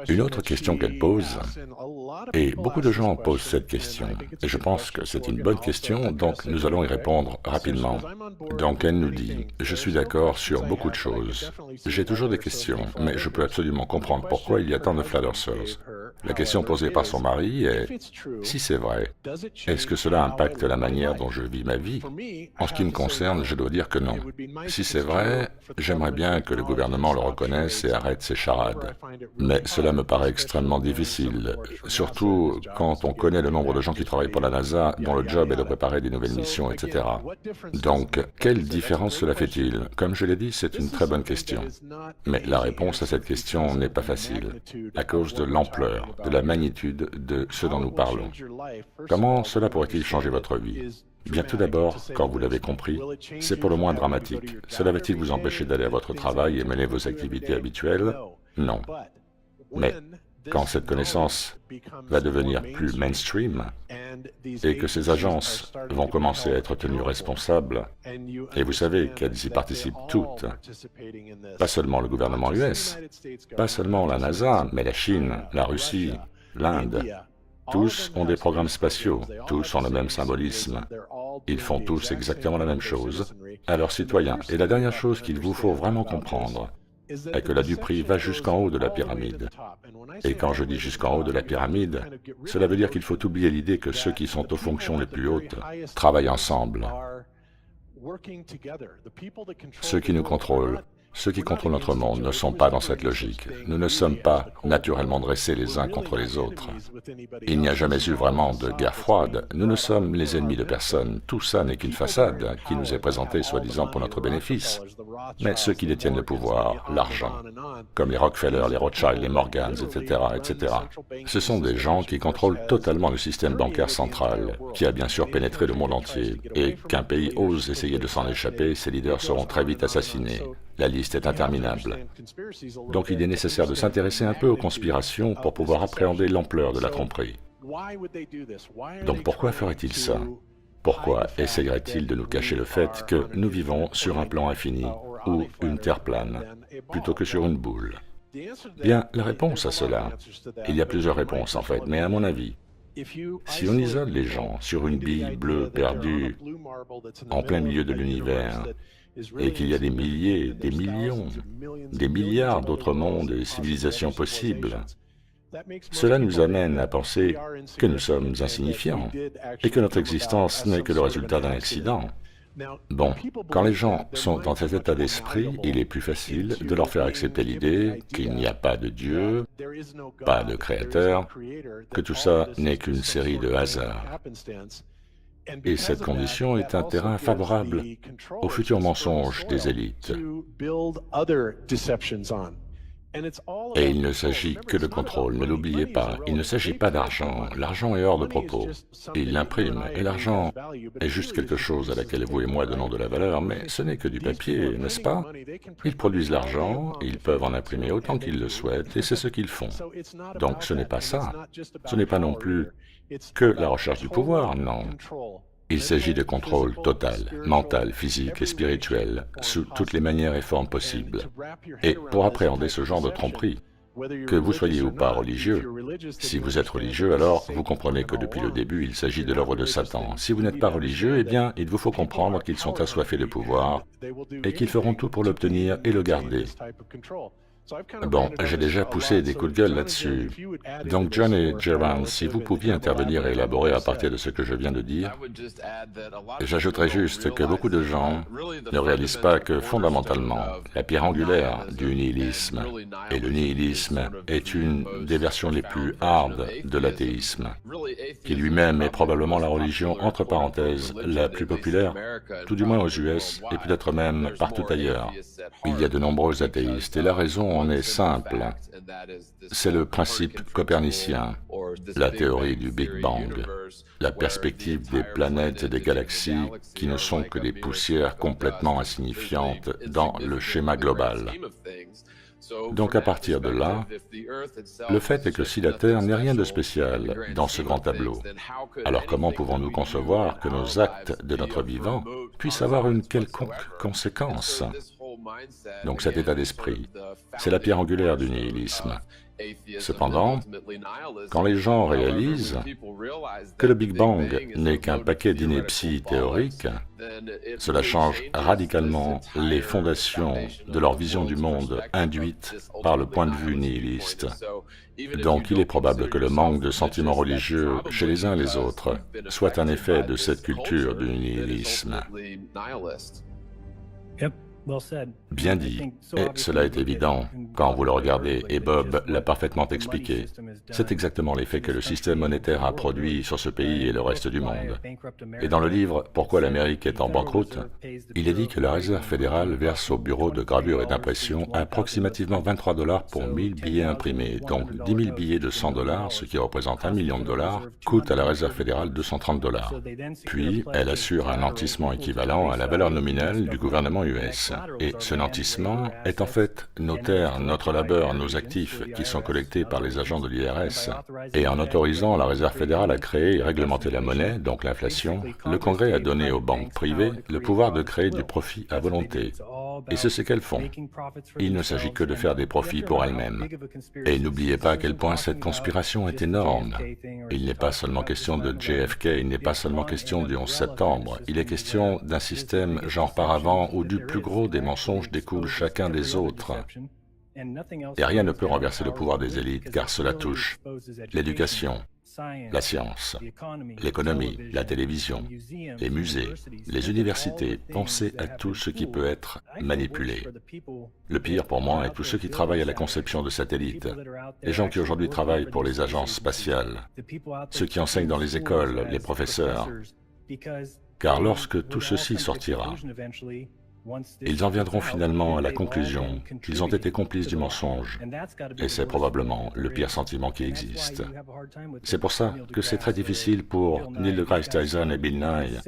Une autre question qu'elle pose, et beaucoup de gens posent cette question, et je pense que c'est une bonne question, donc nous allons y répondre rapidement. Donc elle nous dit, « Je suis d'accord sur beaucoup de choses. J'ai toujours des questions, mais je peux absolument comprendre pourquoi il y a tant de flat earthers. » La question posée par son mari est, « Si c'est vrai, est-ce que cela impacte la manière dont je vis ma vie? » En ce qui me concerne, je dois dire que non. Si c'est vrai, j'aimerais bien que le gouvernement le reconnaisse et arrête ses charades. Mais cela me paraît extrêmement difficile, surtout quand on connaît le nombre de gens qui travaillent pour la NASA, dont le job est de préparer des nouvelles missions, etc. Donc, quelle différence cela fait-il? Comme je l'ai dit, c'est une très bonne question. Mais la réponse à cette question n'est pas facile, à cause de l'ampleur, de la magnitude de ce dont nous parlons. Comment cela pourrait-il changer votre vie? Bien tout d'abord, quand vous l'avez compris, c'est pour le moins dramatique. Cela va-t-il vous empêcher d'aller à votre travail et mener vos activités habituelles? Non. Mais quand cette connaissance va devenir plus mainstream et que ces agences vont commencer à être tenues responsables, et vous savez qu'elles y participent toutes, pas seulement le gouvernement US, pas seulement la NASA, mais la Chine, la Russie, l'Inde, tous ont des programmes spatiaux, tous ont le même symbolisme, ils font tous exactement la même chose à leurs citoyens. Et la dernière chose qu'il vous faut vraiment comprendre est que la duperie va jusqu'en haut de la pyramide. Et quand je dis jusqu'en haut de la pyramide, cela veut dire qu'il faut oublier l'idée que ceux qui sont aux fonctions les plus hautes travaillent ensemble. Ceux qui nous contrôlent, ceux qui contrôlent notre monde ne sont pas dans cette logique. Nous ne sommes pas naturellement dressés les uns contre les autres. Il n'y a jamais eu vraiment de guerre froide. Nous ne sommes les ennemis de personne. Tout ça n'est qu'une façade qui nous est présentée soi-disant pour notre bénéfice. Mais ceux qui détiennent le pouvoir, l'argent, comme les Rockefeller, les Rothschild, les Morgans, etc., etc., ce sont des gens qui contrôlent totalement le système bancaire central, qui a bien sûr pénétré le monde entier, et qu'un pays ose essayer de s'en échapper, ses leaders seront très vite assassinés. La liste est interminable. Donc il est nécessaire de s'intéresser un peu aux conspirations pour pouvoir appréhender l'ampleur de la tromperie. Donc pourquoi ferait-il ça? Pourquoi essayerait-il de nous cacher le fait que nous vivons sur un plan infini ou une terre plane, plutôt que sur une boule? Bien, la réponse à cela, il y a plusieurs réponses en fait, mais à mon avis, si on isole les gens sur une bille bleue perdue en plein milieu de l'univers, et qu'il y a des milliers, des millions, des milliards d'autres mondes et civilisations possibles, cela nous amène à penser que nous sommes insignifiants et que notre existence n'est que le résultat d'un accident. Bon, quand les gens sont dans cet état d'esprit, il est plus facile de leur faire accepter l'idée qu'il n'y a pas de Dieu, pas de Créateur, que tout ça n'est qu'une série de hasards. Et cette condition est un terrain favorable aux futurs mensonges des élites. Et il ne s'agit que de contrôle, ne l'oubliez pas, il ne s'agit pas d'argent, l'argent est hors de propos. Ils l'impriment, et l'argent est juste quelque chose à laquelle vous et moi donnons de la valeur, mais ce n'est que du papier, n'est-ce pas? Ils produisent l'argent, ils peuvent en imprimer autant qu'ils le souhaitent, et c'est ce qu'ils font. Donc ce n'est pas ça, ce n'est pas non plus que la recherche du pouvoir, non. Il s'agit de contrôle total, mental, physique et spirituel, sous toutes les manières et formes possibles. Et pour appréhender ce genre de tromperie, que vous soyez ou pas religieux, si vous êtes religieux, alors vous comprenez que depuis le début, il s'agit de l'œuvre de Satan. Si vous n'êtes pas religieux, eh bien, il vous faut comprendre qu'ils sont assoiffés de pouvoir et qu'ils feront tout pour l'obtenir et le garder. Bon, j'ai déjà poussé des coups de gueule là-dessus. Donc John et Gerard, si vous pouviez intervenir et élaborer à partir de ce que je viens de dire, j'ajouterais juste que beaucoup de gens ne réalisent pas que fondamentalement, la pierre angulaire du nihilisme, et le nihilisme est une des versions les plus hard de l'athéisme, qui lui-même est probablement la religion, entre parenthèses, la plus populaire, tout du moins aux US et peut-être même partout ailleurs. Il y a de nombreux athéistes et la raison en est simple. C'est le principe copernicien, la théorie du Big Bang, la perspective des planètes et des galaxies qui ne sont que des poussières complètement insignifiantes dans le schéma global. Donc à partir de là, le fait est que si la Terre n'est rien de spécial dans ce grand tableau, alors comment pouvons-nous concevoir que nos actes de notre vivant puissent avoir une quelconque conséquence? Donc cet état d'esprit, c'est la pierre angulaire du nihilisme. Cependant, quand les gens réalisent que le Big Bang n'est qu'un paquet d'inepties théoriques, cela change radicalement les fondations de leur vision du monde induite par le point de vue nihiliste. Donc il est probable que le manque de sentiments religieux chez les uns et les autres soit un effet de cette culture du nihilisme. Bien dit, et cela est évident quand vous le regardez, et Bob l'a parfaitement expliqué. C'est exactement l'effet que le système monétaire a produit sur ce pays et le reste du monde. Et dans le livre « Pourquoi l'Amérique est en banqueroute », il est dit que la Réserve fédérale verse au bureau de gravure et d'impression approximativement 23 $ pour 1000 billets imprimés, donc 10 000 billets de 100 $, ce qui représente $1 million, coûte à la Réserve fédérale 230 $. Puis, elle assure un nantissement équivalent à la valeur nominale du gouvernement US. Et ce nantissement est en fait nos terres, notre labeur, nos actifs qui sont collectés par les agents de l'IRS. Et en autorisant la Réserve fédérale à créer et réglementer la monnaie, donc l'inflation, le Congrès a donné aux banques privées le pouvoir de créer du profit à volonté. Et c'est ce qu'elles font. Il ne s'agit que de faire des profits pour elles-mêmes. Et n'oubliez pas à quel point cette conspiration est énorme. Il n'est pas seulement question de JFK, il n'est pas seulement question du 11 septembre, il est question d'un système genre paravent où du plus gros des mensonges découlent chacun des autres. Et rien ne peut renverser le pouvoir des élites car cela touche l'éducation, la science, l'économie, la télévision, les musées, les universités. Pensez à tout ce qui peut être manipulé. Le pire pour moi est tous ceux qui travaillent à la conception de satellites, les gens qui aujourd'hui travaillent pour les agences spatiales, ceux qui enseignent dans les écoles, les professeurs. Car lorsque tout ceci sortira, ils en viendront finalement à la conclusion qu'ils ont été complices du mensonge, et c'est probablement le pire sentiment qui existe. C'est pour ça que c'est très difficile pour Neil deGrasse Tyson et Bill Nye.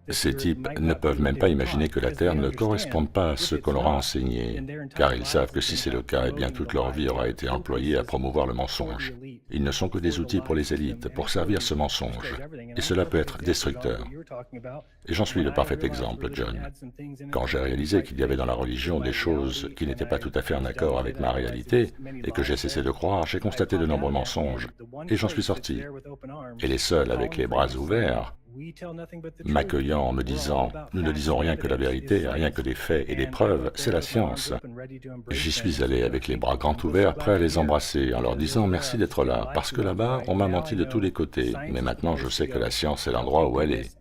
Ces types ne peuvent même pas imaginer que la Terre ne corresponde pas à ce qu'on leur a enseigné, car ils savent que si c'est le cas, eh bien toute leur vie aura été employée à promouvoir le mensonge. Ils ne sont que des outils pour les élites, pour servir ce mensonge, et cela peut être destructeur. Et j'en suis le parfait exemple, John. Quand j'ai réalisé qu'il y avait dans la religion des choses qui n'étaient pas tout à fait en accord avec ma réalité, et que j'ai cessé de croire, j'ai constaté de nombreux mensonges, et j'en suis sorti. Et les seuls avec les bras ouverts, m'accueillant en me disant « Nous ne disons rien que la vérité, rien que des faits et des preuves, c'est la science ». J'y suis allé avec les bras grands ouverts, prêt à les embrasser, en leur disant « Merci d'être là, parce que là-bas, on m'a menti de tous les côtés, mais maintenant je sais que la science est l'endroit où elle est.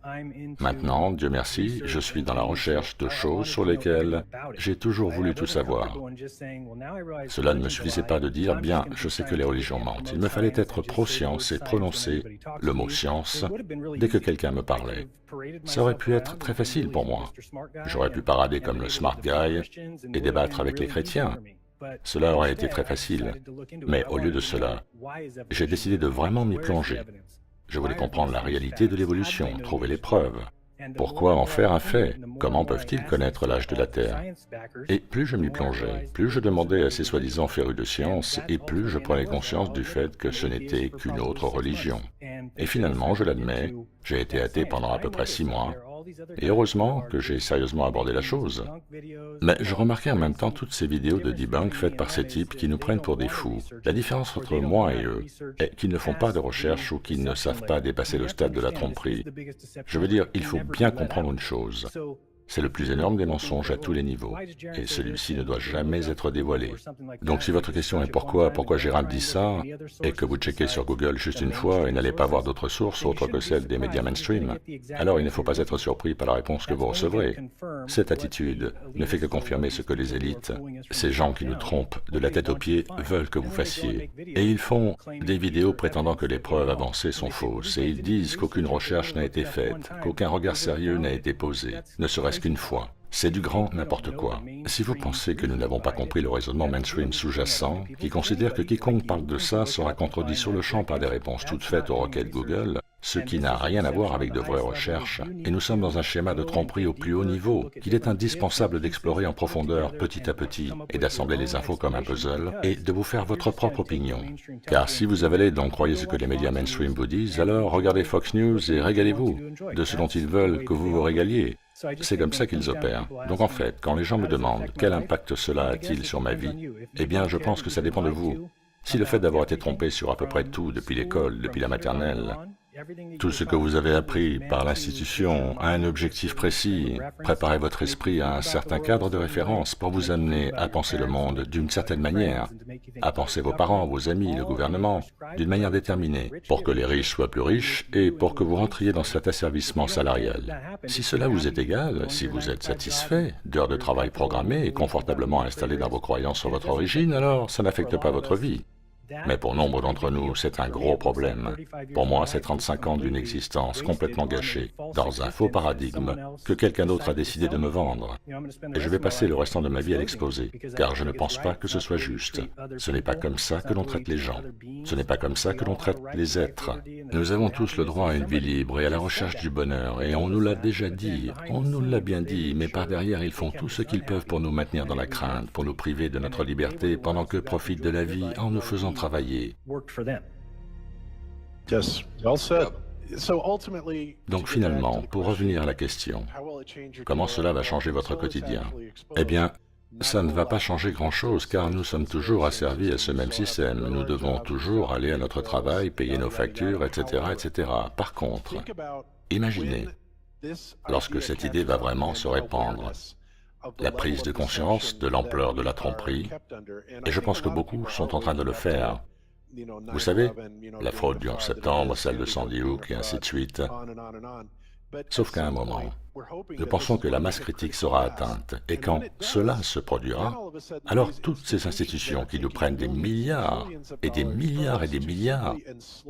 Maintenant, Dieu merci, je suis dans la recherche de choses sur lesquelles j'ai toujours voulu tout savoir. » Cela ne me suffisait pas de dire « Bien, je sais que les religions mentent ». Il me fallait être pro-science et prononcer le mot « science » dès que quelqu'un me parlait. Ça aurait pu être très facile pour moi. J'aurais pu parader comme le smart guy et débattre avec les chrétiens. Cela aurait été très facile. Mais au lieu de cela, j'ai décidé de vraiment m'y plonger. Je voulais comprendre la réalité de l'évolution, trouver les preuves. Pourquoi en faire un fait? Comment peuvent-ils connaître l'âge de la Terre? Et plus je m'y plongeais, plus je demandais à ces seuds-disant férus de science, et plus je prenais conscience du fait que ce n'était qu'une autre religion. Et finalement, je l'admets, j'ai été athée pendant à peu près 6 mois, et heureusement que j'ai sérieusement abordé la chose. Mais je remarquais en même temps toutes ces vidéos de debunk faites par ces types qui nous prennent pour des fous. La différence entre moi et eux est qu'ils ne font pas de recherche ou qu'ils ne savent pas dépasser le stade de la tromperie. Je veux dire, il faut bien comprendre une chose. C'est le plus énorme des mensonges à tous les niveaux, et celui-ci ne doit jamais être dévoilé. Donc si votre question est pourquoi Gérald dit ça, et que vous checkez sur Google juste une fois et n'allez pas voir d'autres sources autres que celles des médias mainstream, alors il ne faut pas être surpris par la réponse que vous recevrez. Cette attitude ne fait que confirmer ce que les élites, ces gens qui nous trompent de la tête aux pieds, veulent que vous fassiez. Et ils font des vidéos prétendant que les preuves avancées sont fausses, et ils disent qu'aucune recherche n'a été faite, qu'aucun regard sérieux n'a été posé, ne serait-ce qu'une fois. C'est du grand n'importe quoi. Si vous pensez que nous n'avons pas compris le raisonnement mainstream sous-jacent, qui considère que quiconque parle de ça sera contredit sur le champ par des réponses toutes faites aux requêtes Google, ce qui n'a rien à voir avec de vraies recherches, et nous sommes dans un schéma de tromperie au plus haut niveau, qu'il est indispensable d'explorer en profondeur petit à petit, et d'assembler les infos comme un puzzle, et de vous faire votre propre opinion. Car si vous avalez donc croyez ce que les médias mainstream vous disent, alors regardez Fox News et régalez-vous de ce dont ils veulent que vous vous régaliez. C'est comme ça qu'ils opèrent. Donc en fait, quand les gens me demandent quel impact cela a-t-il sur ma vie, eh bien je pense que ça dépend de vous. Si le fait d'avoir été trompé sur à peu près tout depuis l'école, depuis la maternelle, tout ce que vous avez appris par l'institution a un objectif précis, préparez votre esprit à un certain cadre de référence pour vous amener à penser le monde d'une certaine manière, à penser vos parents, vos amis, le gouvernement, d'une manière déterminée, pour que les riches soient plus riches et pour que vous rentriez dans cet asservissement salarial. Si cela vous est égal, si vous êtes satisfait d'heures de travail programmées et confortablement installé dans vos croyances sur votre origine, alors ça n'affecte pas votre vie. Mais pour nombre d'entre nous, c'est un gros problème. Pour moi, c'est 35 ans d'une existence complètement gâchée, dans un faux paradigme que quelqu'un d'autre a décidé de me vendre. Et je vais passer le restant de ma vie à l'exposer, car je ne pense pas que ce soit juste. Ce n'est pas comme ça que l'on traite les gens. Ce n'est pas comme ça que l'on traite les êtres. Nous avons tous le droit à une vie libre et à la recherche du bonheur, et on nous l'a déjà dit, on nous l'a bien dit, mais par derrière, ils font tout ce qu'ils peuvent pour nous maintenir dans la crainte, pour nous priver de notre liberté, pendant qu'eux profitent de la vie en nous faisant travailler. Donc finalement, pour revenir à la question, comment cela va changer votre quotidien? Eh bien, ça ne va pas changer grand-chose car nous sommes toujours asservis à ce même système. Nous devons toujours aller à notre travail, payer nos factures, etc., etc. Par contre, imaginez, lorsque cette idée va vraiment se répandre, la prise de conscience de l'ampleur de la tromperie, et je pense que beaucoup sont en train de le faire. Vous savez, la fraude du 11 septembre, celle de Sandy Hook et ainsi de suite. Sauf qu'à un moment, nous pensons que la masse critique sera atteinte, et quand cela se produira, alors toutes ces institutions qui nous prennent des milliards et des milliards et des milliards,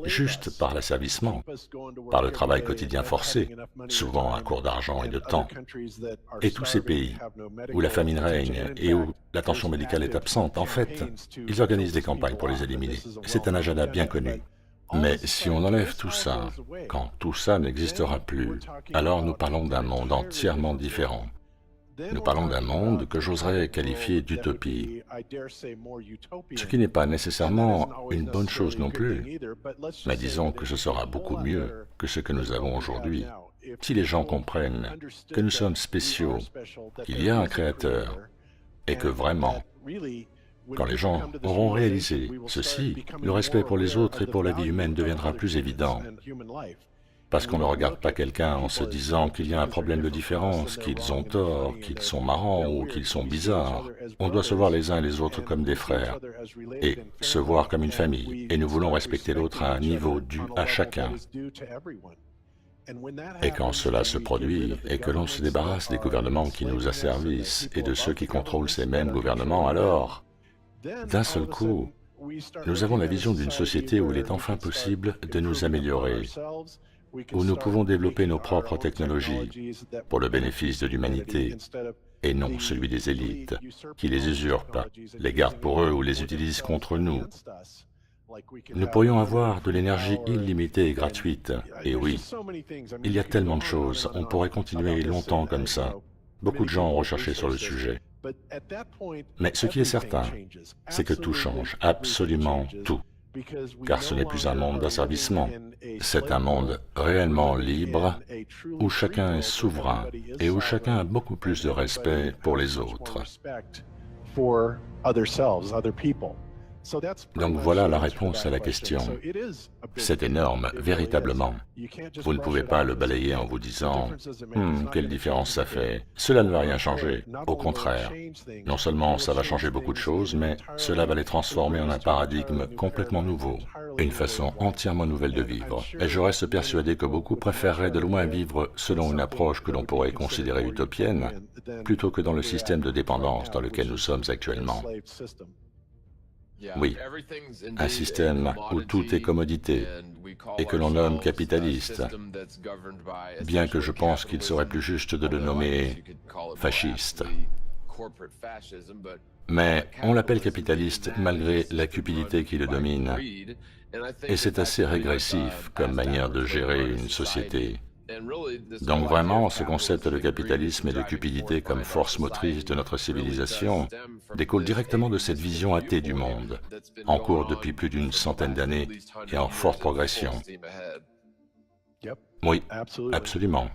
juste par l'asservissement, par le travail quotidien forcé, souvent à court d'argent et de temps, et tous ces pays où la famine règne et où l'attention médicale est absente, en fait, ils organisent des campagnes pour les éliminer. C'est un agenda bien connu. Mais si on enlève tout ça, quand tout ça n'existera plus, alors nous parlons d'un monde entièrement différent. Nous parlons d'un monde que j'oserais qualifier d'utopie, ce qui n'est pas nécessairement une bonne chose non plus, mais disons que ce sera beaucoup mieux que ce que nous avons aujourd'hui. Si les gens comprennent que nous sommes spéciaux, qu'il y a un créateur, et que vraiment, quand les gens auront réalisé ceci, le respect pour les autres et pour la vie humaine deviendra plus évident. Parce qu'on ne regarde pas quelqu'un en se disant qu'il y a un problème de différence, qu'ils ont tort, qu'ils sont marrants ou qu'ils sont bizarres. On doit se voir les uns et les autres comme des frères et se voir comme une famille. Et nous voulons respecter l'autre à un niveau dû à chacun. Et quand cela se produit, et que l'on se débarrasse des gouvernements qui nous asservissent et de ceux qui contrôlent ces mêmes gouvernements, alors, d'un seul coup, nous avons la vision d'une société où il est enfin possible de nous améliorer, où nous pouvons développer nos propres technologies pour le bénéfice de l'humanité, et non celui des élites, qui les usurpent, les gardent pour eux ou les utilisent contre nous. Nous pourrions avoir de l'énergie illimitée et gratuite, et oui, il y a tellement de choses, on pourrait continuer longtemps comme ça. Beaucoup de gens ont recherché sur le sujet. Mais ce qui est certain, c'est que tout change, absolument tout, car ce n'est plus un monde d'asservissement, c'est un monde réellement libre, où chacun est souverain et où chacun a beaucoup plus de respect pour les autres. Donc voilà la réponse à la question. C'est énorme, véritablement. Vous ne pouvez pas le balayer en vous disant « quelle différence ça fait ?» Cela ne va rien changer. Au contraire, non seulement ça va changer beaucoup de choses, mais cela va les transformer en un paradigme complètement nouveau, une façon entièrement nouvelle de vivre. Et je reste persuadé que beaucoup préféreraient de loin vivre selon une approche que l'on pourrait considérer utopienne, plutôt que dans le système de dépendance dans lequel nous sommes actuellement. Oui, un système où tout est commodité et que l'on nomme capitaliste, bien que je pense qu'il serait plus juste de le nommer fasciste. Mais on l'appelle capitaliste malgré la cupidité qui le domine, et c'est assez régressif comme manière de gérer une société. Donc vraiment, ce concept de capitalisme et de cupidité comme force motrice de notre civilisation découle directement de cette vision athée du monde, en cours depuis plus d'une centaine d'années et en forte progression. Oui, absolument.